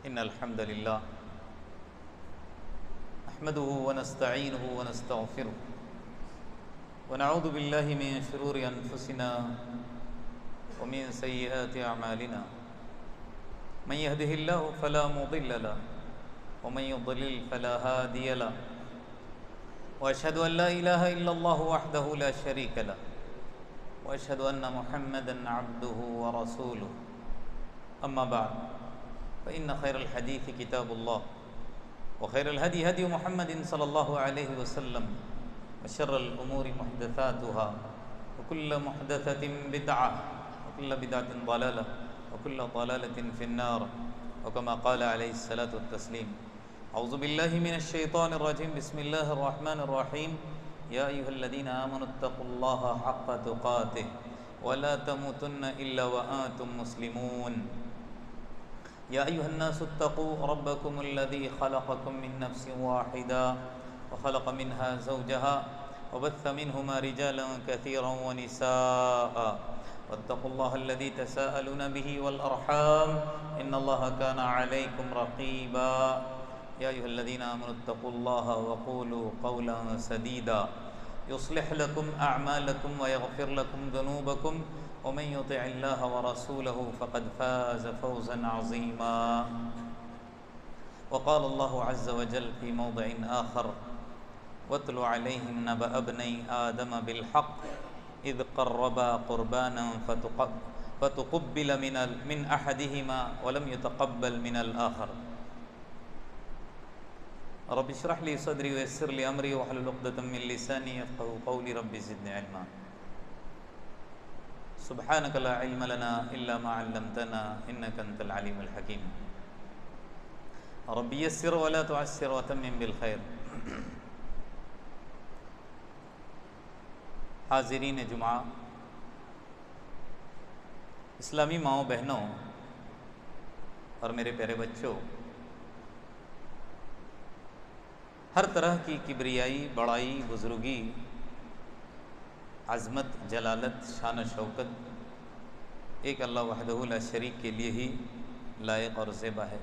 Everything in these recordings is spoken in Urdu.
إن الحمد لله نحمده ونستعينه ونستغفره ونعوذ بالله من شرور أنفسنا ومن سيئات أعمالنا من يهده الله فلا مضل له ومن يضلل فلا هادي له وأشهد أن لا إله إلا الله وحده لا شريك له وأشهد أن محمدًا عبده ورسوله أما بعد فإن خير الحديث كتاب الله وخير الهدي هدي محمد صلى الله عليه وسلم وشر الأمور محدثاتها وكل محدثة بدعة وكل بدعة ضلالة وكل ضلالة في النار وكما قال عليه الصلاة والتسليم أعوذ بالله من الشيطان الرجيم بسم الله الرحمن الرحيم يا أيها الذين آمنوا اتقوا الله حق تقاته ولا تموتن إلا وأنتم مسلمون يا أيها الناس اتقوا ربكم الذي خلقكم من نفس واحدة وخلق منها زوجها وبث منهما رجالا كثيرا ونساء واتقوا الله الذي تساءلون به والأرحام إن الله كان عليكم رقيبا يا أيها الذين آمنوا اتقوا الله وقولوا قولا سديدا يصلح لكم أعمالكم ويغفر لكم ذنوبكم ومن يطع الله ورسوله فقد فاز فوزا عظيما وقال الله عز وجل في موضع آخر واتل عليهم نبأ ابني آدم بالحق إذ قربا قربانا فتقبل من أحدهما ولم يتقبل من الآخر رب اشرح لي صدري ويسر لي أمري واحلل عقدة من لساني يفقهوا قولي رب زدني علما سبحانك لا علم لنا إلا ما علمتنا إنك أنت العليم الحكيم رب يسر ولا تعسر وتمم بالخير حاضرین جمعہ، اسلامی ماؤں بہنوں اور میرے پیارے بچوں، ہر طرح کی کبریائی، بڑائی، بزرگی، عظمت، جلالت، شان و شوکت ایک اللہ وحدہ لا شریک کے لیے ہی لائق اور زیبا ہے۔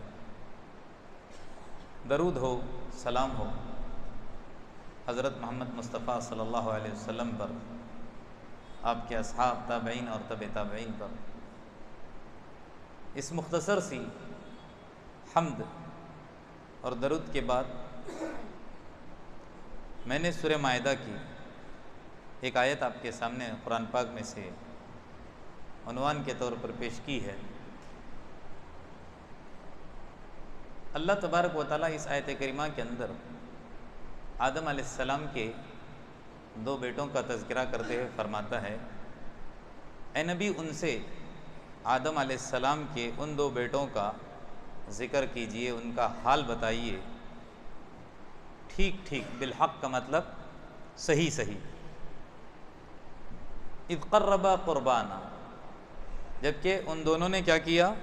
درود ہو، سلام ہو حضرت محمد مصطفیٰ صلی اللہ علیہ وسلم پر، آپ کے اصحاب، تابعین اور تبع تابعین پر۔ اس مختصر سی حمد اور درود کے بعد میں نے سورہ مائدہ کی ایک آیت آپ کے سامنے قرآن پاک میں سے عنوان کے طور پر پیش کی ہے۔ اللہ تبارک و تعالیٰ اس آیت کریمہ کے اندر آدم علیہ السلام کے دو بیٹوں کا تذکرہ کرتے ہوئے فرماتا ہے، اے نبی ان سے آدم علیہ السلام کے ان دو بیٹوں کا ذکر کیجئے، ان کا حال بتائیے، ٹھیک ٹھیک، بالحق کا مطلب صحیح صحیح، اذ قربا قربانا، جبکہ ان دونوں نے کیا کیا؟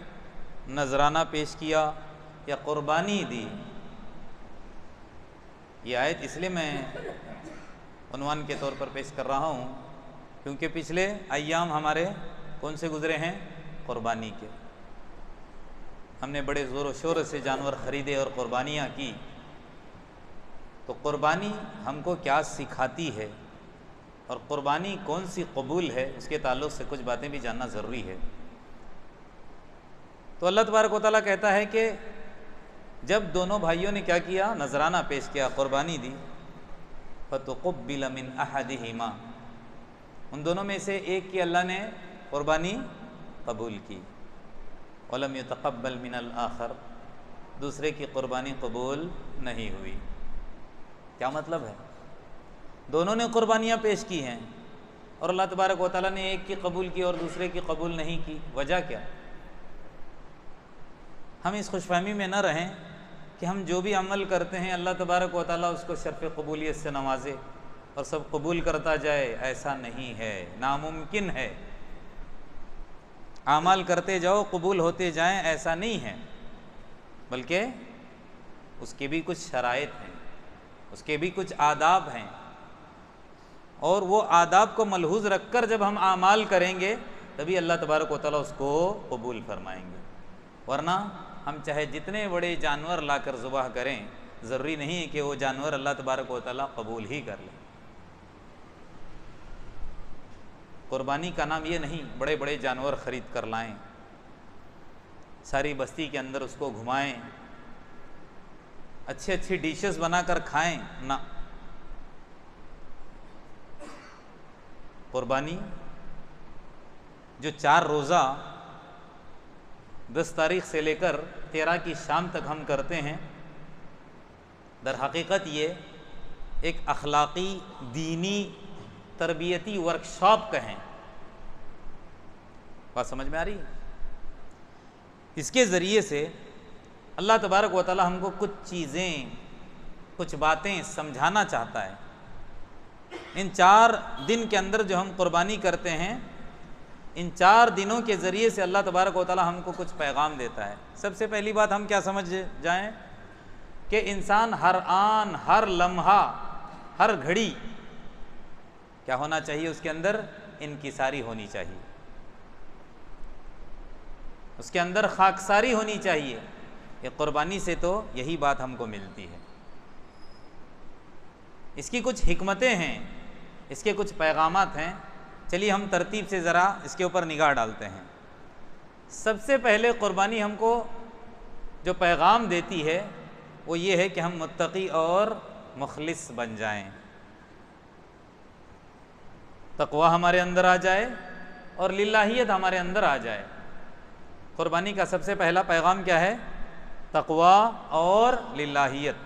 نذرانہ پیش کیا یا قربانی دی۔ یہ آیت اس لیے میں عنوان کے طور پر پیش کر رہا ہوں کیونکہ پچھلے ایام ہمارے کون سے گزرے ہیں؟ قربانی کے۔ ہم نے بڑے زور و شور سے جانور خریدے اور قربانیاں کی۔ تو قربانی ہم کو کیا سکھاتی ہے اور قربانی کون سی قبول ہے، اس کے تعلق سے کچھ باتیں بھی جاننا ضروری ہے۔ تو اللہ تبارک و تعالیٰ کہتا ہے کہ جب دونوں بھائیوں نے کیا کیا؟ نذرانہ پیش کیا، قربانی دی، فَتُقُبِّلَ مِنْ أَحَدِهِمَا، ان دونوں میں سے ایک کی اللہ نے قربانی قبول کی، وَلَمْ يُتَقَبَّلْ مِنَ الْآخَرِ، دوسرے کی قربانی قبول نہیں ہوئی۔ کیا مطلب ہے؟ دونوں نے قربانیاں پیش کی ہیں اور اللہ تبارک و تعالیٰ نے ایک کی قبول کی اور دوسرے کی قبول نہیں کی، وجہ کیا؟ ہم اس خوش فہمی میں نہ رہیں کہ ہم جو بھی عمل کرتے ہیں اللہ تبارک و تعالیٰ اس کو شرف قبولیت سے نوازے اور سب قبول کرتا جائے، ایسا نہیں ہے، ناممکن ہے۔ اعمال کرتے جاؤ، قبول ہوتے جائیں، ایسا نہیں ہے، بلکہ اس کے بھی کچھ شرائط ہیں، اس کے بھی کچھ آداب ہیں، اور وہ آداب کو ملحوظ رکھ کر جب ہم اعمال کریں گے تبھی اللہ تبارک و تعالیٰ اس کو قبول فرمائیں گے، ورنہ ہم چاہے جتنے بڑے جانور لا کر ذبح کریں، ضروری نہیں ہے کہ وہ جانور اللہ تبارک و تعالیٰ قبول ہی کر لے۔ قربانی کا نام یہ نہیں بڑے بڑے جانور خرید کر لائیں، ساری بستی کے اندر اس کو گھمائیں، اچھی اچھی ڈشز بنا کر کھائیں، نہ۔ قربانی جو 4 روزہ 10 تاریخ سے لے کر 13 کی شام تک ہم کرتے ہیں، در حقیقت یہ ایک اخلاقی، دینی، تربیتی ورکشاپ کہیں، بات سمجھ میں آ رہی ہے؟ اس کے ذریعے سے اللہ تبارک و تعالی ہم کو کچھ چیزیں، کچھ باتیں سمجھانا چاہتا ہے۔ ان 4 دن کے اندر جو ہم قربانی کرتے ہیں، ان 4 دنوں کے ذریعے سے اللہ تبارک و تعالی ہم کو کچھ پیغام دیتا ہے۔ سب سے پہلی بات ہم کیا سمجھ جائیں کہ انسان ہر آن، ہر لمحہ، ہر گھڑی کیا ہونا چاہیے؟ اس کے اندر انکساری ہونی چاہیے، اس کے اندر خاکساری ہونی چاہیے۔ یہ قربانی سے تو یہی بات ہم کو ملتی ہے۔ اس کی کچھ حکمتیں ہیں، اس کے کچھ پیغامات ہیں، چلیے ہم ترتیب سے ذرا اس کے اوپر نگاہ ڈالتے ہیں۔ سب سے پہلے قربانی ہم کو جو پیغام دیتی ہے وہ یہ ہے کہ ہم متقی اور مخلص بن جائیں، تقوی ہمارے اندر آ جائے اور للہیت ہمارے اندر آ جائے۔ قربانی کا سب سے پہلا پیغام کیا ہے؟ تقوی اور للہیت۔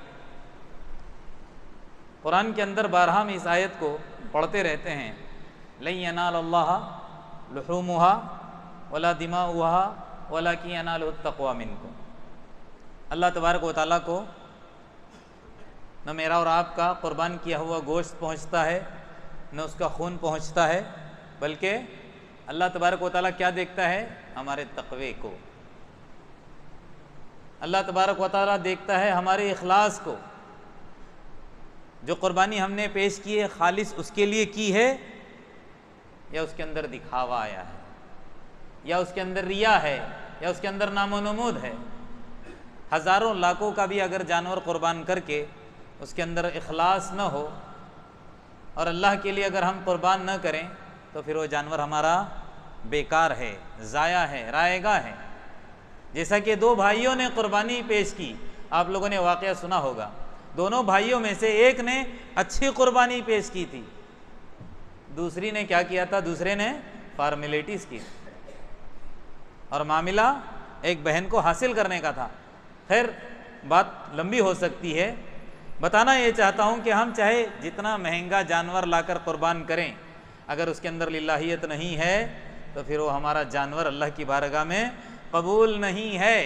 قرآن کے اندر بارہا ہم اس آیت کو پڑھتے رہتے ہیں، لن ینال اللہ لحومها ولا دماؤها ولکن ینالہ التقوی منکم۔ اللہ تبارک و تعالیٰ کو نہ میرا اور آپ کا قربان کیا ہوا گوشت پہنچتا ہے، نہ اس کا خون پہنچتا ہے، بلکہ اللہ تبارک و تعالیٰ کیا دیکھتا ہے؟ ہمارے تقوی کو۔ اللہ تبارک و تعالیٰ دیکھتا ہے ہمارے اخلاص کو۔ جو قربانی ہم نے پیش کی ہے خالص اس کے لیے کی ہے یا اس کے اندر دکھاوا آیا ہے، یا اس کے اندر ریا ہے، یا اس کے اندر نام و نمود ہے۔ ہزاروں لاکھوں کا بھی اگر جانور قربان کر کے اس کے اندر اخلاص نہ ہو اور اللہ کے لیے اگر ہم قربان نہ کریں تو پھر وہ جانور ہمارا بیکار ہے، ضائع ہے، رائے گاہ ہے۔ جیسا کہ 2 بھائیوں نے قربانی پیش کی، آپ لوگوں نے واقعہ سنا ہوگا، دونوں بھائیوں میں سے ایک نے اچھی قربانی پیش کی تھی، دوسری نے کیا کیا تھا؟ دوسرے نے فارمیلٹیز کی، اور معاملہ ایک بہن کو حاصل کرنے کا تھا۔ خیر بات لمبی ہو سکتی ہے، بتانا یہ چاہتا ہوں کہ ہم چاہے جتنا مہنگا جانور لا کر قربان کریں، اگر اس کے اندر للہیت نہیں ہے تو پھر وہ ہمارا جانور اللہ کی بارگاہ میں قبول نہیں ہے،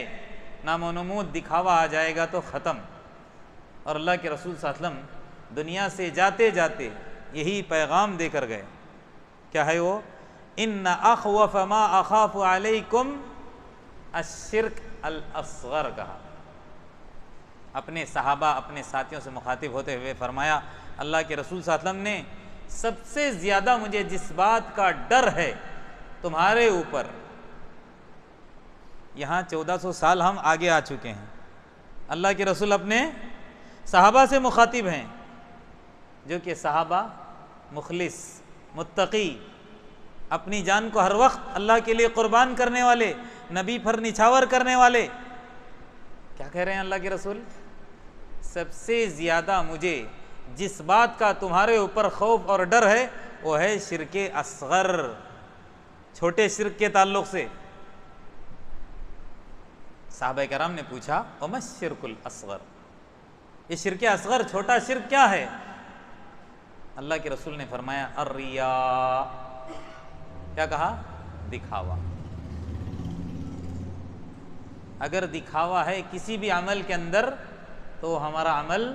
نام و نمود دکھاوا آ جائے گا تو ختم۔ اور اللہ کے رسول صلی اللہ علیہ وسلم دنیا سے جاتے جاتے یہی پیغام دے کر گئے، کیا ہے وہ؟ ان اخوف ما اخاف علیکم الشرک الاصغر کہا۔ اپنے صحابہ، اپنے ساتھیوں سے مخاطب ہوتے ہوئے فرمایا، اللہ کے رسول صلی اللہ علیہ وسلم نے سب سے زیادہ مجھے جس بات کا ڈر ہے تمہارے اوپر، یہاں 1400 سال ہم آگے آ چکے ہیں، اللہ کے رسول اپنے صحابہ سے مخاطب ہیں، جو کہ صحابہ مخلص، متقی، اپنی جان کو ہر وقت اللہ کے لیے قربان کرنے والے، نبی پر نچھاور کرنے والے۔ کیا کہہ رہے ہیں اللہ کے رسول؟ سب سے زیادہ مجھے جس بات کا تمہارے اوپر خوف اور ڈر ہے وہ ہے شرک اصغر، چھوٹے شرک کے تعلق سے۔ صحابہ کرام نے پوچھا وما الشرک الاصغر، یہ شرک اصغر، چھوٹا شرک کیا ہے؟ اللہ کے رسول نے فرمایا الریا، کیا کہا؟ دکھاوا۔ اگر دکھاوا ہے کسی بھی عمل کے اندر تو ہمارا عمل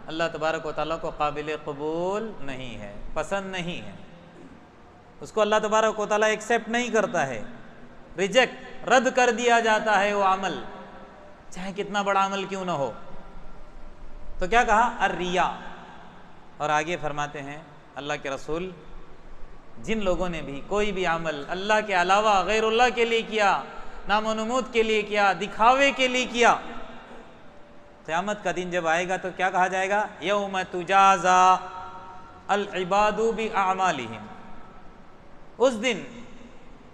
اللہ تبارک و تعالیٰ کو قابل قبول نہیں ہے، پسند نہیں ہے، اس کو اللہ تبارک و تعالیٰ ایکسیپٹ نہیں کرتا ہے، ریجیکٹ، رد کر دیا جاتا ہے وہ عمل، چاہے کتنا بڑا عمل کیوں نہ ہو۔ تو کیا کہا؟ الریا۔ اور آگے فرماتے ہیں اللہ کے رسول، جن لوگوں نے بھی کوئی بھی عمل اللہ کے علاوہ غیر اللہ کے لیے کیا، نام و نمود کے لیے کیا، دکھاوے کے لیے کیا۔ قیامت کا دن جب آئے گا تو کیا کہا جائے گا؟ یوم تجازا العباد باعمالہم، اس دن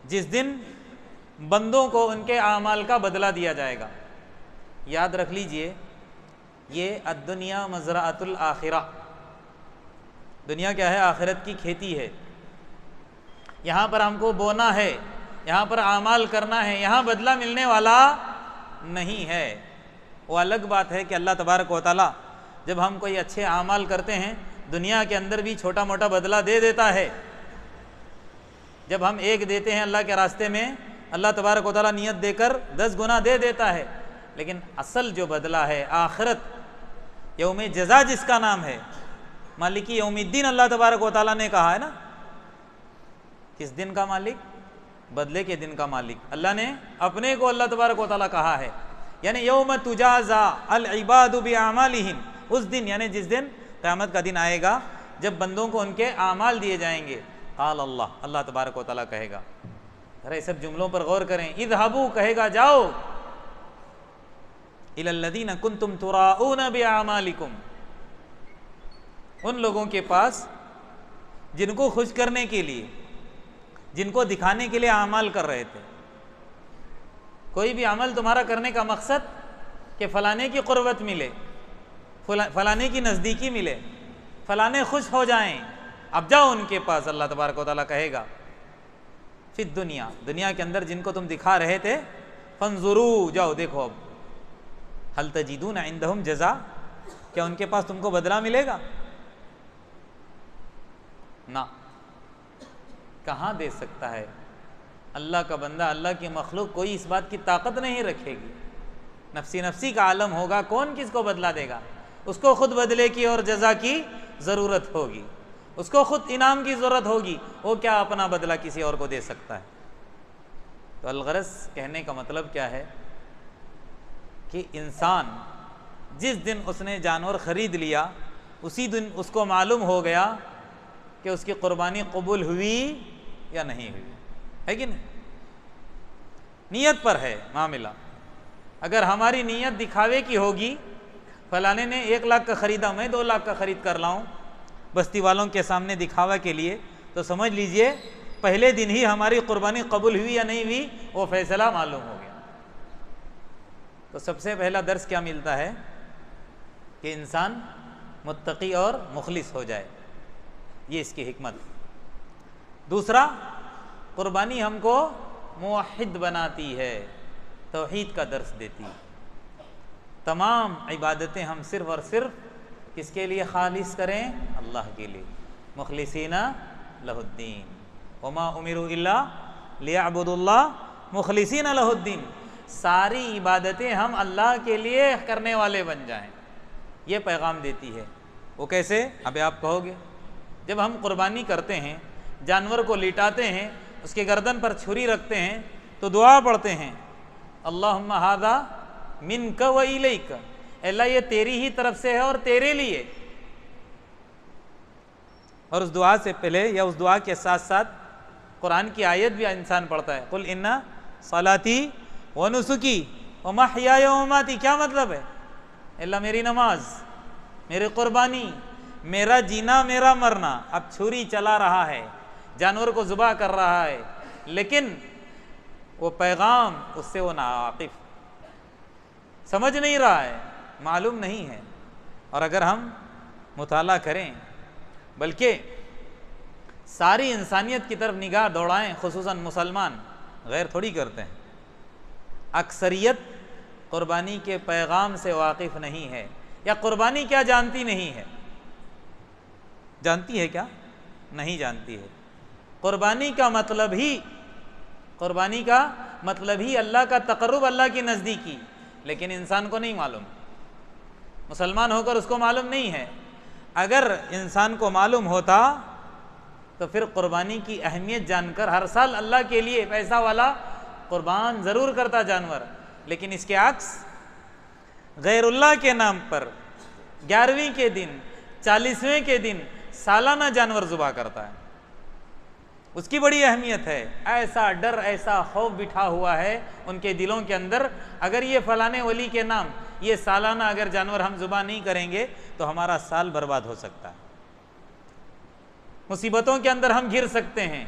جس دن بندوں کو ان کے اعمال کا بدلہ دیا جائے گا۔ یاد رکھ لیجئے، یہ الدنیا مزرعۃ الآخرہ، دنیا کیا ہے؟ آخرت کی کھیتی ہے۔ یہاں پر ہم کو بونا ہے، یہاں پر اعمال کرنا ہے، یہاں بدلہ ملنے والا نہیں ہے۔ وہ الگ بات ہے کہ اللہ تبارک و تعالیٰ جب ہم کوئی اچھے اعمال کرتے ہیں دنیا کے اندر بھی چھوٹا موٹا بدلہ دے دیتا ہے۔ جب ہم ایک دیتے ہیں اللہ کے راستے میں، اللہ تبارک و تعالیٰ نیت دے کر 10 گنا دے دیتا ہے، لیکن اصل جو بدلہ ہے آخرت، یوم جزا جس کا نام ہے، مالکی یوم الدین اللہ تبارک و تعالیٰ نے کہا ہے نا، کس دن کا مالک؟ بدلے کے دن کا مالک اللہ نے اپنے کو اللہ تبارک و تعالیٰ کہا ہے۔ یعنی یوم تجازا العباد باعمالہم، اس دن یعنی جس دن قیامت کا دن آئے گا جب بندوں کو ان کے اعمال دیے جائیں گے۔ قال اللہ، اللہ تبارک و تعالیٰ کہے گا، ذرا سب جملوں پر غور کریں، اذهبوا کہے گا جاؤ، الی الذین کنتم تراؤون باعمالکم، ان لوگوں کے پاس جن کو خوش کرنے کے لیے، جن کو دکھانے کے لیے اعمال کر رہے تھے۔ کوئی بھی عمل تمہارا کرنے کا مقصد کہ فلانے کی قربت ملے، فلانے کی نزدیکی ملے، فلانے خوش ہو جائیں، اب جاؤ ان کے پاس، اللہ تبارک و تعالیٰ کہے گا فی الدنیا، دنیا کے اندر جن کو تم دکھا رہے تھے، فانظروا، جاؤ دیکھو اب، هل تجدون عندهم جزاء، کیا ان کے پاس تم کو بدلہ ملے گا؟ نہ، کہاں دے سکتا ہے اللہ کا بندہ، اللہ کی مخلوق کوئی اس بات کی طاقت نہیں رکھے گی۔ نفسی نفسی کا عالم ہوگا، کون کس کو بدلہ دے گا؟ اس کو خود بدلے کی اور جزا کی ضرورت ہوگی، اس کو خود انعام کی ضرورت ہوگی، وہ کیا اپنا بدلہ کسی اور کو دے سکتا ہے؟ تو الغرض کہنے کا مطلب کیا ہے کہ انسان جس دن اس نے جانور خرید لیا اسی دن اس کو معلوم ہو گیا کہ اس کی قربانی قبول ہوئی یا نہیں ہوئی، ہے کہ نہیں؟ نیت پر ہے معاملہ۔ اگر ہماری نیت دکھاوے کی ہوگی، فلانے نے 1 لاکھ کا خریدا، میں 2 لاکھ کا خرید کر لاؤں بستی والوں کے سامنے دکھاوا کے لیے، تو سمجھ لیجئے پہلے دن ہی ہماری قربانی قبول ہوئی یا نہیں ہوئی وہ فیصلہ معلوم ہو گیا۔ تو سب سے پہلا درس کیا ملتا ہے کہ انسان متقی اور مخلص ہو جائے، یہ اس کی حکمت۔ دوسرا، قربانی ہم کو موحد بناتی ہے، توحید کا درس دیتی ہے۔ تمام عبادتیں ہم صرف اور صرف کس کے لیے خالص کریں؟ اللہ کے لیے، مخلصین لہ الدین، وما امروا الا لیعبدوا اللہ مخلصین لہ الدین، ساری عبادتیں ہم اللہ کے لیے کرنے والے بن جائیں، یہ پیغام دیتی ہے۔ وہ کیسے؟ ابھی آپ کہو گے، جب ہم قربانی کرتے ہیں، جانور کو لٹاتے ہیں، اس کے گردن پر چھری رکھتے ہیں تو دعا پڑھتے ہیں، اللہم ھذا منک و الیک، اللہ یہ تیری ہی طرف سے ہے اور تیرے لیے۔ اور اس دعا سے پہلے یا اس دعا کے ساتھ ساتھ قرآن کی آیت بھی انسان پڑھتا ہے، قل ان صلاتی و نسکی و محیای و مماتی، کیا مطلب ہے؟ اللہ میری نماز، میری قربانی، میرا جینا، میرا مرنا۔ اب چھری چلا رہا ہے، جانور کو ذبح کر رہا ہے، لیکن وہ پیغام اس سے وہ ناواقف، سمجھ نہیں رہا ہے، معلوم نہیں ہے۔ اور اگر ہم مطالعہ کریں، بلکہ ساری انسانیت کی طرف نگاہ دوڑائیں، خصوصاً مسلمان غیر تھوڑی کرتے ہیں، اکثریت قربانی کے پیغام سے واقف نہیں ہے، یا قربانی کیا جانتی نہیں ہے۔ جانتی ہے کیا؟ نہیں جانتی ہے۔ قربانی کا مطلب ہی اللہ کا تقرب، اللہ کی نزدیکی، لیکن انسان کو نہیں معلوم، مسلمان ہو کر اس کو معلوم نہیں ہے۔ اگر انسان کو معلوم ہوتا تو پھر قربانی کی اہمیت جان کر ہر سال اللہ کے لیے پیسہ والا قربان ضرور کرتا جانور، لیکن اس کے عکس غیر اللہ کے نام پر 11ویں کے دن، 40ویں کے دن سالانہ جانور ذبح کرتا ہے۔ اس کی بڑی اہمیت ہے. ایسا ڈر ایسا خوف بٹھا ہوا ہے ان کے دلوں کے اندر، اگر یہ فلانے ولی کے نام یہ سالانہ اگر جانور ہم ذبح نہیں کریں گے تو ہمارا سال برباد ہو سکتا ہے، مصیبتوں کے اندر ہم گر سکتے ہیں.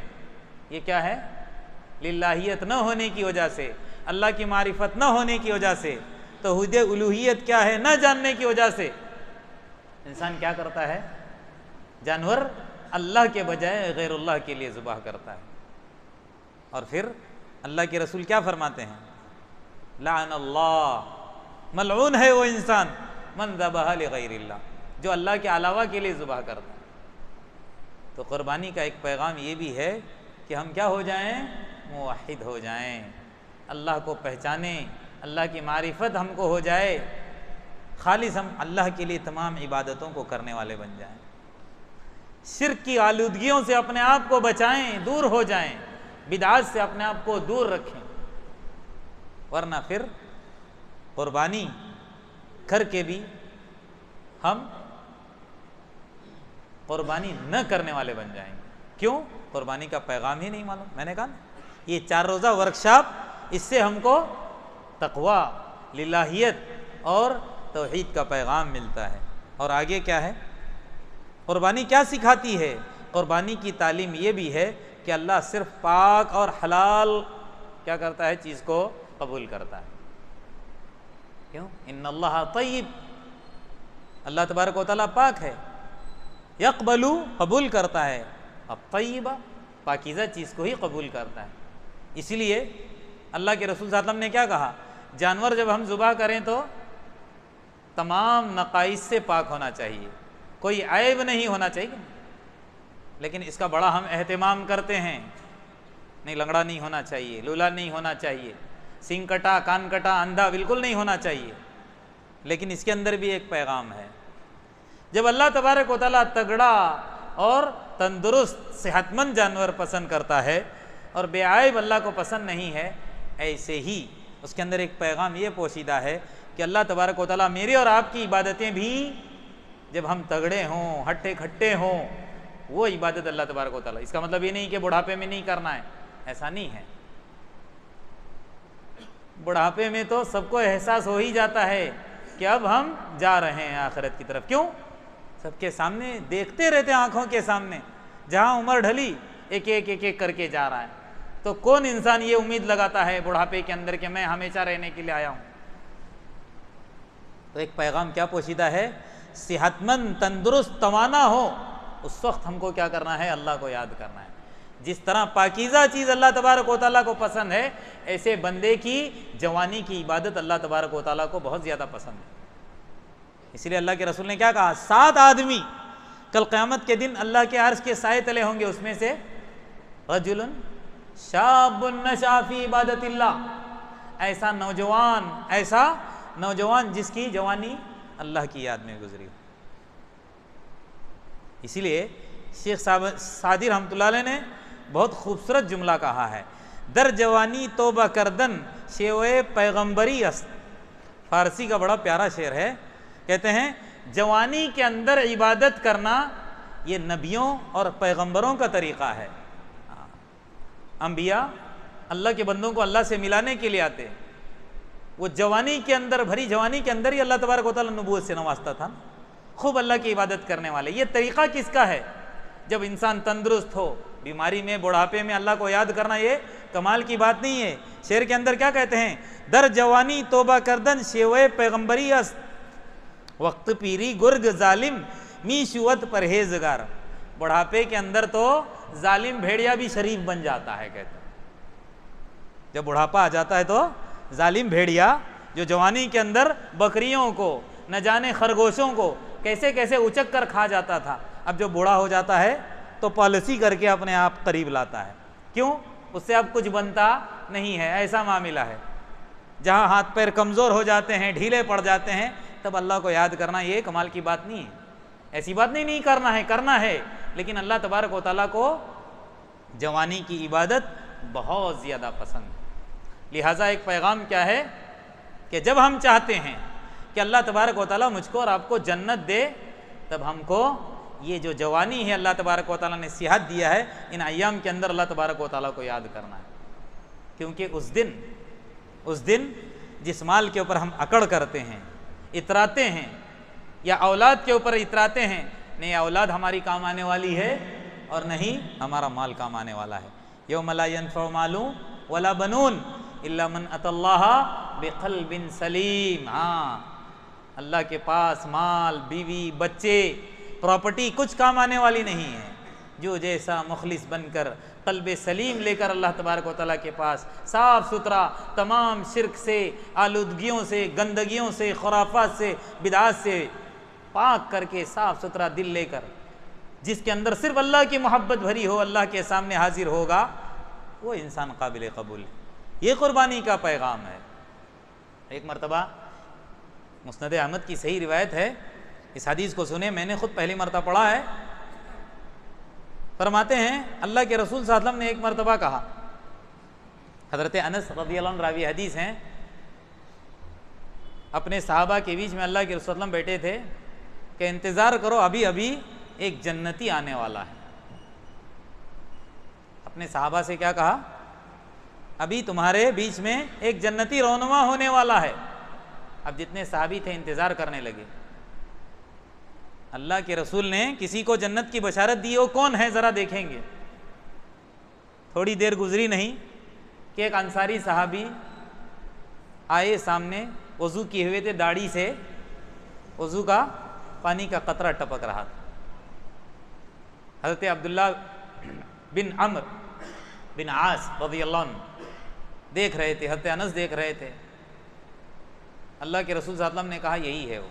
یہ کیا ہے؟ للہیت نہ ہونے کی وجہ سے، اللہ کی معرفت نہ ہونے کی وجہ سے، توحید الوہیت کیا ہے نہ جاننے کی وجہ سے انسان کیا کرتا ہے؟ جانور اللہ کے بجائے غیر اللہ کے لیے ذبح کرتا ہے. اور پھر اللہ کے رسول کیا فرماتے ہیں؟ لعن اللہ، ملعون ہے وہ انسان من ذبح لغیر اللہ، جو اللہ کے علاوہ کے لیے ذبح کرتا ہے. تو قربانی کا ایک پیغام یہ بھی ہے کہ ہم کیا ہو جائیں؟ موحد ہو جائیں، اللہ کو پہچانیں، اللہ کی معرفت ہم کو ہو جائے، خالص ہم اللہ کے لیے تمام عبادتوں کو کرنے والے بن جائیں، شرک کی آلودگیوں سے اپنے آپ کو بچائیں، دور ہو جائیں، بدعات سے اپنے آپ کو دور رکھیں. ورنہ پھر قربانی کر کے بھی ہم قربانی نہ کرنے والے بن جائیں گے. کیوں؟ قربانی کا پیغام ہی نہیں معلوم. میں نے کہا یہ 4 روزہ ورکشاپ، اس سے ہم کو تقویٰ، للہیت اور توحید کا پیغام ملتا ہے. اور آگے کیا ہے؟ قربانی کیا سکھاتی ہے؟ قربانی کی تعلیم یہ بھی ہے کہ اللہ صرف پاک اور حلال کیا کرتا ہے؟ چیز کو قبول کرتا ہے. کیوں؟ ان اللہ طیب، اللہ تبارک و تعالیٰ پاک ہے، یقبل قبول کرتا ہے، الطیبہ پاکیزہ چیز کو ہی قبول کرتا ہے. اسی لیے اللہ کے رسول صلی اللہ علیہ وسلم نے کیا کہا؟ جانور جب ہم ذبح کریں تو تمام نقائص سے پاک ہونا چاہیے، کوئی عیب نہیں ہونا چاہیے. لیکن اس کا بڑا ہم اہتمام کرتے ہیں، نہیں لنگڑا نہیں ہونا چاہیے، لولا نہیں ہونا چاہیے، سینگ کٹا کان کٹا اندھا بالکل نہیں ہونا چاہیے. لیکن اس کے اندر بھی ایک پیغام ہے. جب اللہ تبارک و تعالیٰ تگڑا اور تندرست صحت مند جانور پسند کرتا ہے اور بے عیب اللہ کو پسند نہیں ہے، ایسے ہی اس کے اندر ایک پیغام یہ پوشیدہ ہے کہ اللہ تبارک و تعالیٰ میری اور آپ کی عبادتیں بھی جب ہم تگڑے ہوں، ہٹے کھٹے ہوں، وہ عبادت اللہ تبارک و تعالیٰ، اس کا مطلب یہ نہیں کہ بڑھاپے میں نہیں کرنا ہے، ایسا نہیں ہے. بڑھاپے میں تو سب کو احساس ہو ہی جاتا ہے کہ اب ہم جا رہے ہیں آخرت کی طرف. کیوں؟ سب کے سامنے دیکھتے رہتے ہیں، آنکھوں کے سامنے جہاں عمر ڈھلی ایک ایک کر کے جا رہا ہے. تو کون انسان یہ امید لگاتا ہے بڑھاپے کے اندر کہ میں ہمیشہ رہنے کے لیے آیا ہوں؟ تو ایک پیغام کیا پوشیدہ ہے؟ صحت مند، تندرست، توانا ہو، اس وقت ہم کو کیا کرنا ہے؟ اللہ کو یاد کرنا ہے. جس طرح پاکیزہ چیز اللہ تبارک و تعالیٰ کو پسند ہے، ایسے بندے کی جوانی کی عبادت اللہ تبارک و تعالیٰ کو بہت زیادہ پسند ہے. اس لیے اللہ کے رسول نے کیا کہا؟ 7 آدمی کل قیامت کے دن اللہ کے عرش کے سائے تلے ہوں گے، اس میں سے رجل شاب نشأ فی عبادت اللہ، ایسا نوجوان جس کی جوانی اللہ کی یاد میں گزری ہو. اسی لیے شیخ سعدی رحمۃ اللہ علیہ نے بہت خوبصورت جملہ کہا ہے، در جوانی توبہ کردن شیوے پیغمبری است. فارسی کا بڑا پیارا شعر ہے. کہتے ہیں جوانی کے اندر عبادت کرنا یہ نبیوں اور پیغمبروں کا طریقہ ہے. انبیاء اللہ کے بندوں کو اللہ سے ملانے کے لیے آتے، وہ جوانی کے اندر، بھری جوانی کے اندر ہی اللہ تبارک و تعالیٰ نبوت سے نوازتا تھا، خوب اللہ کی عبادت کرنے والے. یہ طریقہ کس کا ہے؟ جب انسان تندرست ہو، بیماری میں، بڑھاپے میں اللہ کو یاد کرنا یہ کمال کی بات نہیں ہے. شعر کے اندر کیا کہتے ہیں؟ در جوانی توبہ کردن شیوے پیغمبری است، وقت پیری گرگ ظالم می شوت پرہیزگار. بڑھاپے کے اندر تو ظالم بھیڑیا بھی شریف بن جاتا ہے. کہتے ہیں جب بڑھاپا آ جاتا ہے تو ظالم بھیڑیا جو جوانی کے اندر بکریوں کو، نہ جانے خرگوشوں کو کیسے کیسے اچک کر کھا جاتا تھا، اب جو بوڑھا ہو جاتا ہے تو پالیسی کر کے اپنے آپ قریب لاتا ہے. کیوں؟ اس سے اب کچھ بنتا نہیں ہے. ایسا معاملہ ہے جہاں ہاتھ پیر کمزور ہو جاتے ہیں، ڈھیلے پڑ جاتے ہیں، تب اللہ کو یاد کرنا یہ کمال کی بات نہیں ہے. ایسی بات نہیں کرنا ہے، کرنا ہے، لیکن اللہ تبارک و تعالیٰ کو جوانی کی عبادت بہت زیادہ پسند ہے. لہٰذا ایک پیغام کیا ہے کہ جب ہم چاہتے ہیں کہ اللہ تبارک و تعالیٰ مجھ کو اور آپ کو جنت دے، تب ہم کو یہ جو جوانی ہے اللہ تبارک و تعالیٰ نے صحت دیا ہے، ان ایام کے اندر اللہ تبارک و تعالیٰ کو یاد کرنا ہے، کیونکہ اس دن جس مال کے اوپر ہم اکڑ کرتے ہیں، اتراتے ہیں، یا اولاد کے اوپر اتراتے ہیں، نہیں اولاد ہماری کام آنے والی ہے اور نہیں ہمارا مال کام آنے والا ہے۔ یوم لا ینفع مال ولا بنون الا من اتی اللہ بقلب سلیم۔ ہاں، اللہ کے پاس مال، بیوی، بچے، پراپرٹی کچھ کام آنے والی نہیں ہے، جو جیسا مخلص بن کر قلب سلیم لے کر اللہ تبارک و تعالیٰ کے پاس صاف ستھرا، تمام شرک سے، آلودگیوں سے، گندگیوں سے، خرافات سے، بدعات سے پاک کر کے صاف ستھرا دل لے کر، جس کے اندر صرف اللہ کی محبت بھری ہو، اللہ کے سامنے حاضر ہوگا، وہ انسان قابل قبول ہے۔ یہ قربانی کا پیغام ہے۔ ایک مرتبہ مسند احمد کی صحیح روایت ہے، اس حدیث کو سنیں، میں نے خود پہلی مرتبہ پڑھا ہے۔ فرماتے ہیں اللہ کے رسول صلی اللہ علیہ وسلم نے ایک مرتبہ کہا، حضرت انس رضی اللہ عنہ راوی حدیث ہیں، اپنے صحابہ کے بیچ میں اللہ کے رسول صلی اللہ علیہ وسلم بیٹھے تھے کہ انتظار کرو، ابھی ابھی ایک جنتی آنے والا ہے۔ اپنے صحابہ سے کیا کہا؟ ابھی تمہارے بیچ میں ایک جنتی رونما ہونے والا ہے۔ اب جتنے صحابی تھے انتظار کرنے لگے، اللہ کے رسول نے کسی کو جنت کی بشارت دی ہو، کون ہے ذرا دیکھیں گے۔ تھوڑی دیر گزری نہیں کہ ایک انصاری صحابی آئے سامنے، وضو کیے ہوئے تھے، داڑھی سے وضو کا پانی کا قطرہ ٹپک رہا تھا۔ حضرت عبداللہ بن عمرو بن عاص رضی اللہ عنہ دیکھ رہے تھے، حضرت انس دیکھ رہے تھے۔ اللہ کے رسول صلی اللہ علیہ وسلم نے کہا یہی ہے وہ۔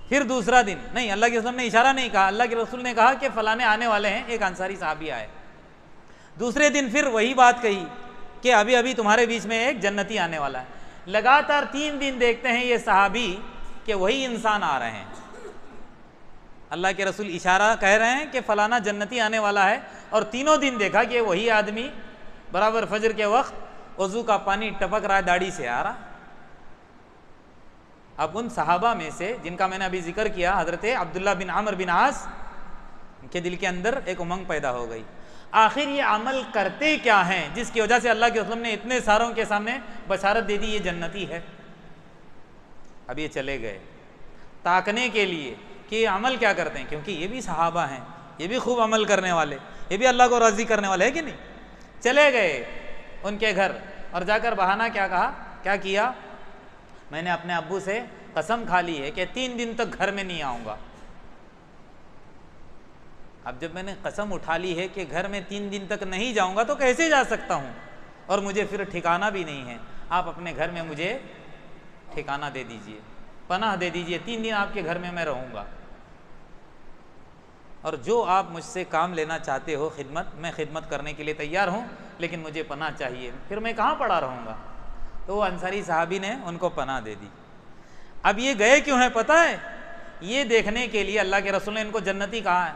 پھر دوسرا دن، نہیں، اللہ کے رسول نے اشارہ نہیں کہا، اللہ کے رسول نے کہا کہ فلانے آنے والے ہیں، ایک انصاری صحابی آئے۔ دوسرے دن پھر وہی بات کہی کہ ابھی ابھی تمہارے بیچ میں ایک جنتی آنے والا ہے۔ لگاتار 3 دن دیکھتے ہیں یہ صحابی کہ وہی انسان آ رہے ہیں۔ اللہ کے رسول اشارہ کہہ رہے ہیں کہ فلانا جنتی آنے والا ہے، اور تینوں دن دیکھا کہ وہی آدمی برابر فجر کے وقت وضو کا پانی ٹپک رہا ہے، داڑھی سے آ رہا۔ اب ان صحابہ میں سے جن کا میں نے ابھی ذکر کیا، حضرت عبداللہ بن عمرو بن عاص، ان کے دل کے اندر ایک امنگ پیدا ہو گئی، آخر یہ عمل کرتے کیا ہیں جس کی وجہ سے اللہ کے رسول نے اتنے ساروں کے سامنے بشارت دے دی یہ جنتی ہے۔ اب یہ چلے گئے تاکنے کے لیے کہ یہ عمل کیا کرتے ہیں، کیونکہ یہ بھی صحابہ ہیں، یہ بھی خوب عمل کرنے والے، یہ بھی اللہ کو راضی کرنے والے ہیں کہ نہیں۔ چلے گئے ان کے گھر اور جا کر بہانہ کیا کیا، میں نے اپنے ابو سے قسم کھا لی ہے کہ 3 دن تک گھر میں نہیں آؤں گا۔ اب جب میں نے قسم اٹھا لی ہے کہ گھر میں 3 دن تک نہیں جاؤں گا تو کیسے جا سکتا ہوں، اور مجھے پھر ٹھکانہ بھی نہیں ہے، آپ اپنے گھر میں مجھے ٹھکانہ دے دیجئے، پناہ دے دیجئے، 3 دن آپ کے گھر میں رہوں گا، اور جو آپ مجھ سے کام لینا چاہتے ہو خدمت، میں خدمت کرنے کے لیے تیار ہوں، لیکن مجھے پناہ چاہیے، پھر میں کہاں پڑا رہوں گا۔ تو وہ انصاری صحابی نے ان کو پناہ دے دی۔ اب یہ گئے کیوں ہیں پتہ ہے؟ یہ دیکھنے کے لیے اللہ کے رسول نے ان کو جنتی کہا ہے۔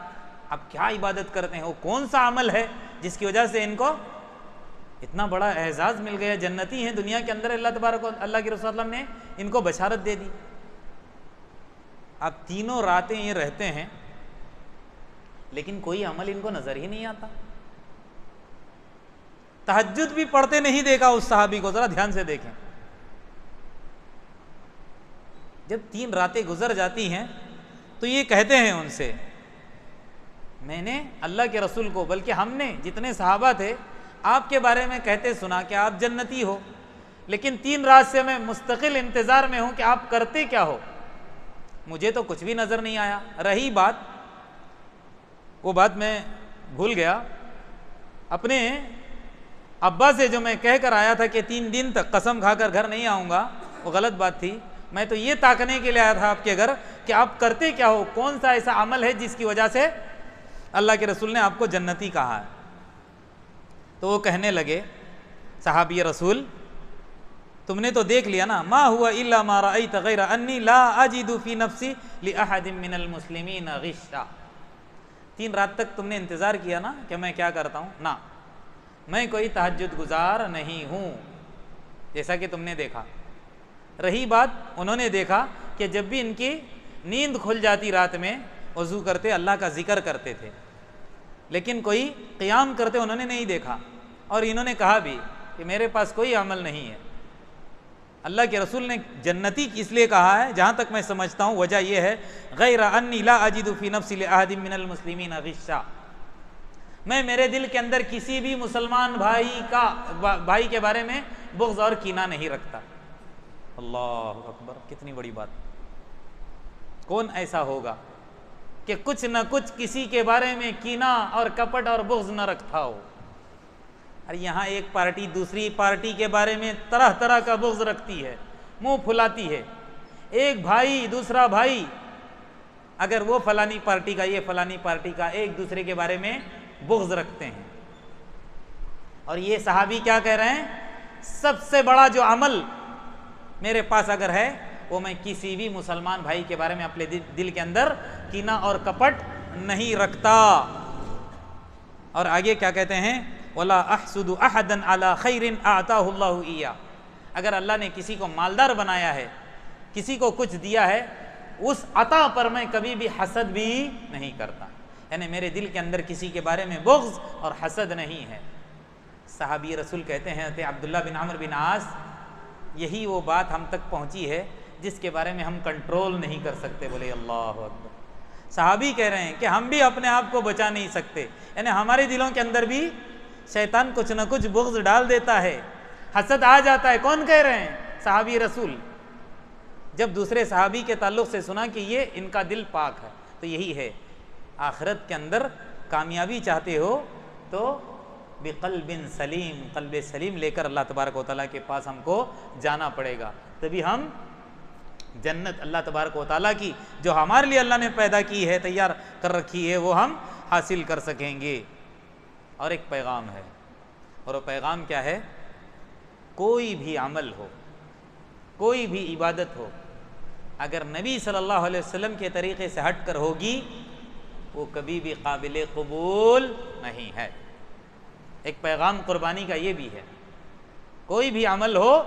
اب کیا عبادت کرتے ہیں، وہ کون سا عمل ہے جس کی وجہ سے ان کو اتنا بڑا اعزاز مل گیا، جنتی ہیں دنیا کے اندر، اللہ تبارک و اللہ کے رسول صلی اللہ علیہ وسلم نے ان کو بشارت دے دی۔ اب تینوں راتیں یہ رہتے ہیں لیکن کوئی عمل ان کو نظر ہی نہیں آتا۔ تہجد بھی پڑھتے نہیں دیکھا اس صحابی کو، ذرا دھیان سے دیکھیں۔ جب 3 راتیں گزر جاتی ہیں تو یہ کہتے ہیں ان سے، میں نے اللہ کے رسول کو، بلکہ ہم نے جتنے صحابہ تھے آپ کے بارے میں کہتے سنا کہ آپ جنتی ہو، لیکن 3 رات سے میں مستقل انتظار میں ہوں کہ آپ کرتے کیا ہو، مجھے تو کچھ بھی نظر نہیں آیا۔ رہی بات، وہ بات میں بھول گیا، اپنے ابا سے جو میں کہہ کر آیا تھا کہ 3 دن تک قسم کھا کر گھر نہیں آؤں گا، وہ غلط بات تھی۔ میں تو یہ تاکنے کے لیے آیا تھا آپ کے گھر کہ آپ کرتے کیا ہو، کون سا ایسا عمل ہے جس کی وجہ سے اللہ کے رسول نے آپ کو جنتی کہا ہے۔ تو وہ کہنے لگے، صحابی رسول تم نے تو دیکھ لیا نا، ما ہوا الا ما رأیت غیر انی لا اجد فی نفسی لأحد من المسلمین غشا۔ 3 رات تک تم نے انتظار کیا نا کہ میں کیا کرتا ہوں، نہ میں کوئی تہجد گزار نہیں ہوں جیسا کہ تم نے دیکھا۔ رہی بات، انہوں نے دیکھا کہ جب بھی ان کی نیند کھل جاتی رات میں، وضو کرتے اللہ کا ذکر کرتے تھے، لیکن کوئی قیام کرتے انہوں نے نہیں دیکھا، اور انہوں نے کہا بھی کہ میرے پاس کوئی عمل نہیں ہے۔ اللہ کے رسول نے جنتی اس لیے کہا ہے، جہاں تک میں سمجھتا ہوں وجہ یہ ہے، غیر انی لا اجد فی نفسی لاحد من المسلمین غشا، میں میرے دل کے اندر کسی بھی مسلمان بھائی کے بارے میں بغض اور کینہ نہیں رکھتا۔ اللہ اکبر، کتنی بڑی بات۔ کون ایسا ہوگا کہ کچھ نہ کچھ کسی کے بارے میں کینہ اور کپٹ اور بغض نہ رکھتا ہو؟ اور یہاں ایک پارٹی دوسری پارٹی کے بارے میں طرح طرح کا بغض رکھتی ہے، منہ پھلاتی ہے۔ ایک بھائی دوسرا بھائی، اگر وہ فلانی پارٹی کا یہ فلانی پارٹی کا، ایک دوسرے کے بارے میں بغض رکھتے ہیں۔ اور یہ صحابی کیا کہہ رہے ہیں؟ سب سے بڑا جو عمل میرے پاس اگر ہے، وہ میں کسی بھی مسلمان بھائی کے بارے میں اپنے دل کے اندر کینہ اور کپٹ نہیں رکھتا۔ اور آگے کیا کہتے ہیں؟ وَلَا أَحْسُدُ أَحَدًا عَلَى خَيْرٍ أَعْطَاهُ اللَّهُ إِيَّاهُ، اگر اللہ نے کسی کو مالدار بنایا ہے، کسی کو کچھ دیا ہے، اس عطا پر میں کبھی بھی حسد بھی نہیں کرتا، یعنی میرے دل کے اندر کسی کے بارے میں بغض اور حسد نہیں ہے۔ صحابی رسول کہتے ہیں عبداللہ بن عمرو بن عاص، یہی وہ بات ہم تک پہنچی ہے جس کے بارے میں ہم کنٹرول نہیں کر سکتے۔ بولے اللہ اکبر۔ صحابی کہہ رہے ہیں کہ ہم بھی اپنے آپ کو بچا نہیں سکتے، یعنی ہمارے دلوں کے اندر بھی شیطان کچھ نہ کچھ بغض ڈال دیتا ہے، حسد آ جاتا ہے۔ کون کہہ رہے ہیں؟ صحابی رسول۔ جب دوسرے صحابی کے تعلق سے سنا کہ یہ ان کا دل پاک ہے، تو یہی ہے، آخرت کے اندر کامیابی چاہتے ہو تو بقلب سلیم، قلب سلیم لے کر اللہ تبارک و تعالیٰ کے پاس ہم کو جانا پڑے گا، تبھی ہم جنت اللہ تبارک و تعالیٰ کی جو ہمارے لیے اللہ نے پیدا کی ہے، تیار کر رکھی ہے، وہ ہم حاصل کر سکیں گے۔ اور ایک پیغام ہے، اور وہ پیغام کیا ہے؟ کوئی بھی عمل ہو، کوئی بھی عبادت ہو، اگر نبی صلی اللہ علیہ وسلم کے طریقے سے ہٹ کر ہوگی، وہ کبھی بھی قابل قبول نہیں ہے۔ ایک پیغام قربانی کا یہ بھی ہے، کوئی بھی عمل ہو،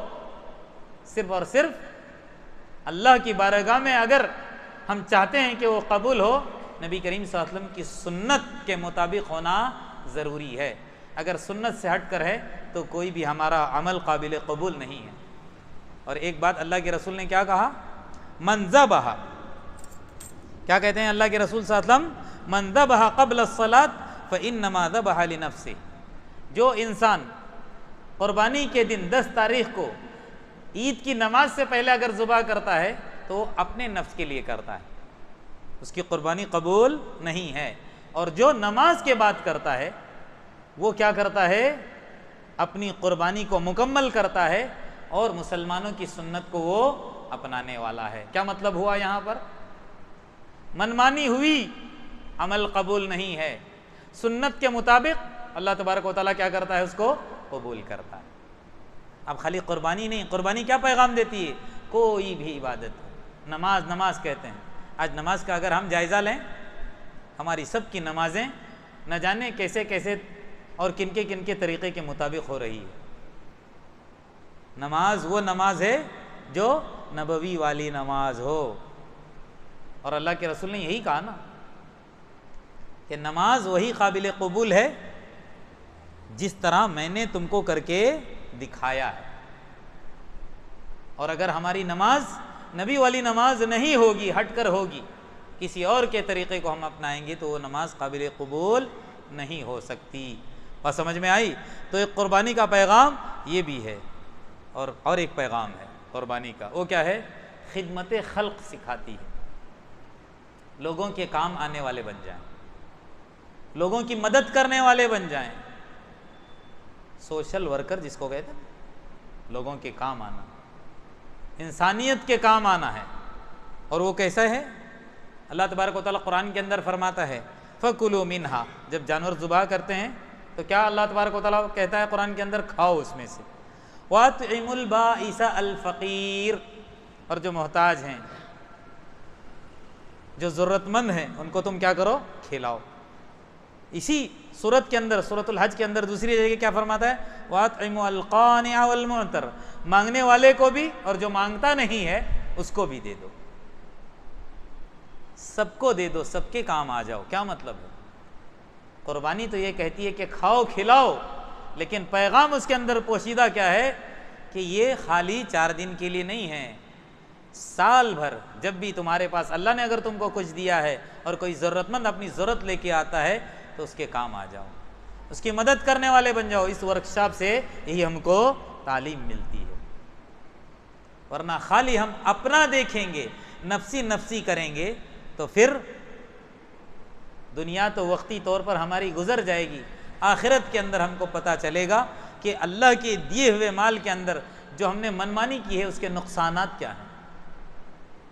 صرف اور صرف اللہ کی بارگاہ میں اگر ہم چاہتے ہیں کہ وہ قبول ہو، نبی کریم صلی اللہ علیہ وسلم کی سنت کے مطابق ہونا ضروری ہے۔ اگر سنت سے ہٹ کر ہے تو کوئی بھی ہمارا عمل قابل قبول نہیں ہے۔ اور ایک بات اللہ کے رسول نے کیا کہا؟ من ذبح، کیا کہتے ہیں اللہ کے رسول صلی اللہ علیہ وسلم؟ من ذبح قبل الصلاة فإنما ذبح لنفسه، جو انسان قربانی کے دن 10 تاریخ کو عید کی نماز سے پہلے اگر ذبح کرتا ہے تو وہ اپنے نفس کے لیے کرتا ہے، اس کی قربانی قبول نہیں ہے۔ اور جو نماز کے بعد کرتا ہے وہ کیا کرتا ہے؟ اپنی قربانی کو مکمل کرتا ہے اور مسلمانوں کی سنت کو وہ اپنانے والا ہے۔ کیا مطلب ہوا یہاں پر؟ منمانی ہوئی عمل قبول نہیں ہے، سنت کے مطابق اللہ تبارک و تعالیٰ کیا کرتا ہے؟ اس کو قبول کرتا ہے۔ اب خالی قربانی نہیں، قربانی کیا پیغام دیتی ہے؟ کوئی بھی عبادت، نماز کہتے ہیں۔ آج نماز کا اگر ہم جائزہ لیں، ہماری سب کی نمازیں نہ جانے کیسے کیسے اور کن کے طریقے کے مطابق ہو رہی ہے۔ نماز وہ نماز ہے جو نبوی والی نماز ہو، اور اللہ کے رسول نے یہی کہا نا کہ نماز وہی قابل قبول ہے جس طرح میں نے تم کو کر کے دکھایا ہے۔ اور اگر ہماری نماز نبی والی نماز نہیں ہوگی، ہٹ کر ہوگی، کسی اور کے طریقے کو ہم اپنائیں گے تو وہ نماز قابل قبول نہیں ہو سکتی۔ اور سمجھ میں آئی؟ تو ایک قربانی کا پیغام یہ بھی ہے، اور ایک پیغام ہے قربانی کا، وہ کیا ہے؟ خدمت خلق سکھاتی ہے، لوگوں کے کام آنے والے بن جائیں، لوگوں کی مدد کرنے والے بن جائیں۔ سوشل ورکر جس کو کہتے ہیں، لوگوں کے کام آنا، انسانیت کے کام آنا ہے۔ اور وہ کیسا ہے؟ اللہ تبارک و تعالیٰ قرآن کے اندر فرماتا ہے فَكُلُوا مِنْهَا، جب جانور ذبح کرتے ہیں تو کیا اللہ تبارک و تعالیٰ کہتا ہے قرآن کے اندر؟ کھاؤ اس میں سے۔ وَأَطْعِمُوا الْبَائِسَ الْفَقِيرَ، اور جو محتاج ہیں، جو ضرورت مند ہیں، ان کو تم کیا کرو؟ کھلاؤ۔ اسی سورت کے اندر، سورۃ الحج کے اندر دوسری جگہ کیا فرماتا ہے؟ وَأَطْعِمُوا الْقَانِعَ وَالْمُعْتَرَ، مانگنے والے کو بھی اور جو مانگتا نہیں ہے اس کو بھی دے دو۔ سب کو دے دو، سب کے کام آ جاؤ. کیا مطلب ہے؟ قربانی تو یہ کہتی ہے کہ کھاؤ کھلاؤ، لیکن پیغام اس کے اندر پوشیدہ کیا ہے کہ یہ خالی 4 دن کے لیے نہیں ہے، سال بھر جب بھی تمہارے پاس اللہ نے اگر تم کو کچھ دیا ہے اور کوئی ضرورت مند اپنی ضرورت لے کے آتا ہے تو اس کے کام آ جاؤ، اس کی مدد کرنے والے بن جاؤ. اس ورکشاپ سے یہی ہم کو تعلیم ملتی ہے. ورنہ خالی ہم اپنا دیکھیں گے، نفسی نفسی کریں گے تو پھر دنیا تو وقتی طور پر ہماری گزر جائے گی، آخرت کے اندر ہم کو پتہ چلے گا کہ اللہ کے دیے ہوئے مال کے اندر جو ہم نے منمانی کی ہے اس کے نقصانات کیا ہیں.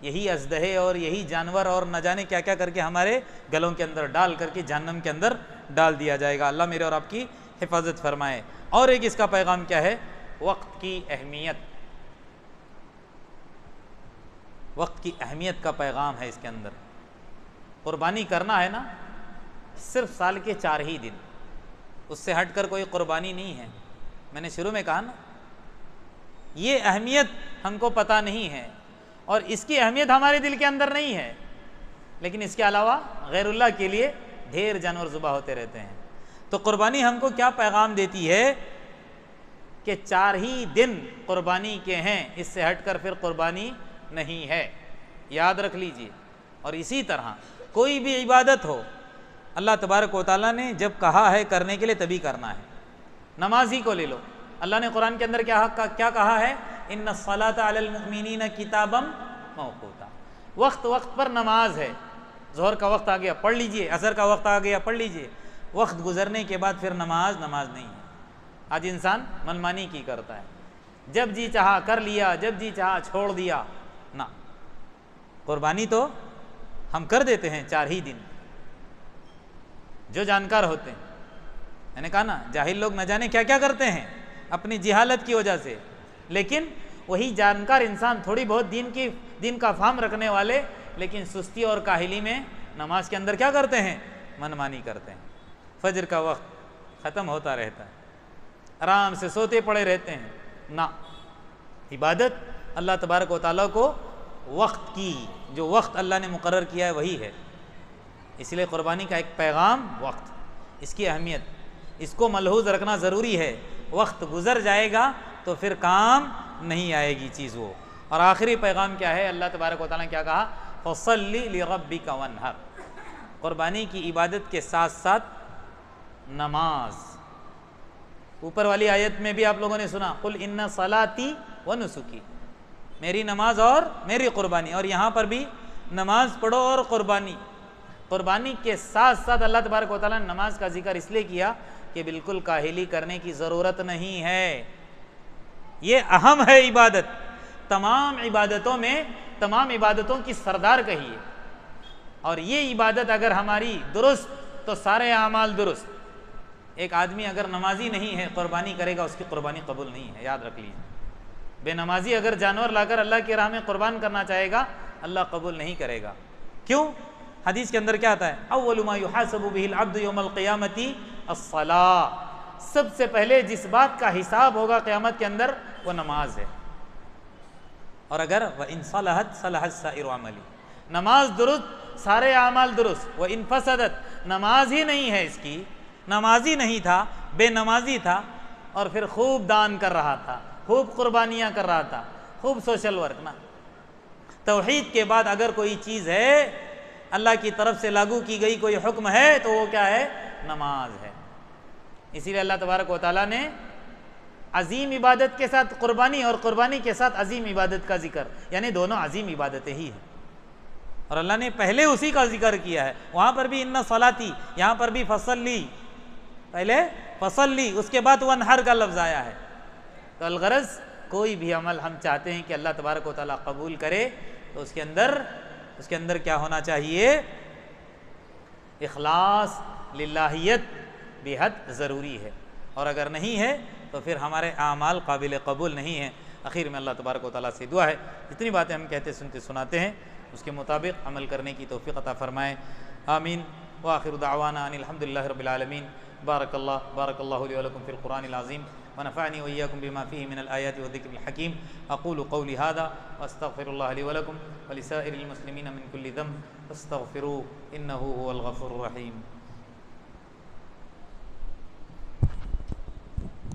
یہی اژدہے اور یہی جانور اور نہ جانے کیا کیا کر کے ہمارے گلوں کے اندر ڈال کر کے جہنم کے اندر ڈال دیا جائے گا. اللہ میرے اور آپ کی حفاظت فرمائے. اور ایک اس کا پیغام کیا ہے؟ وقت کی اہمیت. وقت کی اہمیت کا پیغام ہے اس کے اندر. قربانی کرنا ہے نا، صرف سال کے 4 ہی دن، اس سے ہٹ کر کوئی قربانی نہیں ہے. میں نے شروع میں کہا نا، یہ اہمیت ہم کو پتہ نہیں ہے اور اس کی اہمیت ہمارے دل کے اندر نہیں ہے، لیکن اس کے علاوہ غیر اللہ کے لیے ڈھیر جانور ذبح ہوتے رہتے ہیں. تو قربانی ہم کو کیا پیغام دیتی ہے کہ 4 ہی دن قربانی کے ہیں، اس سے ہٹ کر پھر قربانی نہیں ہے. یاد رکھ لیجئے. اور اسی طرح کوئی بھی عبادت ہو، اللہ تبارک و تعالیٰ نے جب کہا ہے کرنے کے لیے تبھی کرنا ہے. نماز ہی کو لے لو، اللہ نے قرآن کے اندر کیا کہا ہے؟ ان الصلاۃ علی المؤمنین کتابا موقوتا. وقت وقت پر نماز ہے. ظہر کا وقت آ گیا پڑھ لیجئے، عصر کا وقت آ گیا پڑھ لیجئے. وقت گزرنے کے بعد پھر نماز نہیں ہے. آج انسان منمانی کی کرتا ہے، جب جی چاہا کر لیا، جب جی چاہا چھوڑ دیا. نہ، قربانی تو ہم کر دیتے ہیں 4 ہی دن. جو جانکار ہوتے ہیں، میں نے کہا نا، جاہل لوگ نہ جانے کیا کیا کرتے ہیں اپنی جہالت کی وجہ سے، لیکن وہی جانکار انسان تھوڑی بہت دین کا فہم رکھنے والے، لیکن سستی اور کاہلی میں نماز کے اندر کیا کرتے ہیں؟ منمانی کرتے ہیں. فجر کا وقت ختم ہوتا رہتا ہے، آرام سے سوتے پڑے رہتے ہیں. نہ، عبادت اللہ تبارک و تعالیٰ کو وقت کی، جو وقت اللہ نے مقرر کیا ہے وہی ہے. اس لیے قربانی کا ایک پیغام وقت، اس کی اہمیت، اس کو ملحوظ رکھنا ضروری ہے. وقت گزر جائے گا تو پھر کام نہیں آئے گی چیز وہ. اور آخری پیغام کیا ہے؟ اللہ تبارک و تعالیٰ نے کیا کہا؟ فَصَلِّ لِرَبِّكَ وَانْحَرْ. قربانی کی عبادت کے ساتھ ساتھ نماز. اوپر والی آیت میں بھی آپ لوگوں نے سنا، قُلْ إِنَّ صَلَاتِي وَنُسُكِي، میری نماز اور میری قربانی. اور یہاں پر بھی نماز پڑھو اور قربانی. قربانی کے ساتھ ساتھ اللہ تبارک و تعالیٰ نے نماز کا ذکر اس لیے کیا کہ بالکل کاہلی کرنے کی ضرورت نہیں ہے. یہ اہم ہے عبادت. تمام عبادتوں میں تمام عبادتوں کی سردار کہی ہے. اور یہ عبادت اگر ہماری درست تو سارے اعمال درست. ایک آدمی اگر نمازی نہیں ہے قربانی کرے گا، اس کی قربانی قبول نہیں ہے. یاد رکھ لیجیے. بے نمازی اگر جانور لا کر اللہ کی راہ میں قربان کرنا چاہے گا، اللہ قبول نہیں کرے گا. کیوں؟ حدیث کے اندر کیا آتا ہے؟ اول ما یحاسب به العبد یوم القیامۃ الصلاۃ. سب سے پہلے جس بات کا حساب ہوگا قیامت کے اندر وہ نماز ہے. اور اگر وَإِن صَلَحَتْ صَلَحَ السَّائِرُ عَمَلِي، نماز درست سارے اعمال درست. وَإِن فَسَدَتْ، نماز ہی نہیں ہے اس کی، نمازی نہیں تھا، بے نمازی تھا، اور پھر خوب دان کر رہا تھا، خوب قربانیاں کر رہا تھا، خوب سوشل ورک. نا، توحید کے بعد اگر کوئی چیز ہے اللہ کی طرف سے لاگو کی گئی کوئی حکم ہے تو وہ کیا ہے؟ نماز ہے. اسی لیے اللہ تبارک و تعالیٰ نے عظیم عبادت کے ساتھ قربانی اور قربانی کے ساتھ عظیم عبادت کا ذکر، یعنی دونوں عظیم عبادتیں ہی ہیں. اور اللہ نے پہلے اسی کا ذکر کیا ہے. وہاں پر بھی ان صلاتی، یہاں پر بھی فصلی، پہلے فصلی، اس کے بعد وانحر کا لفظ آیا ہے. تو الغرض کوئی بھی عمل ہم چاہتے ہیں کہ اللہ تبارک و تعالیٰ قبول کرے تو اس کے اندر کیا ہونا چاہیے؟ اخلاص، للہیت بے حد ضروری ہے. اور اگر نہیں ہے تو پھر ہمارے اعمال قابل قبول نہیں ہیں. اخیر میں اللہ تبارک و تعالیٰ سے دعا ہے جتنی باتیں ہم کہتے سنتے سناتے ہیں اس کے مطابق عمل کرنے کی توفیق عطا فرمائے. آمین. وآخر دعوانا ان الحمد للہ رب العالمین. بارك الله لي ولكم في القرآن العظيم ونفعني وإياكم بما فيه من الآيات والذكر الحكيم. أقول قولي هذا وأستغفر الله لي ولكم ولسائر المسلمين من كل ذنب فاستغفروه إنه هو الغفور الرحيم.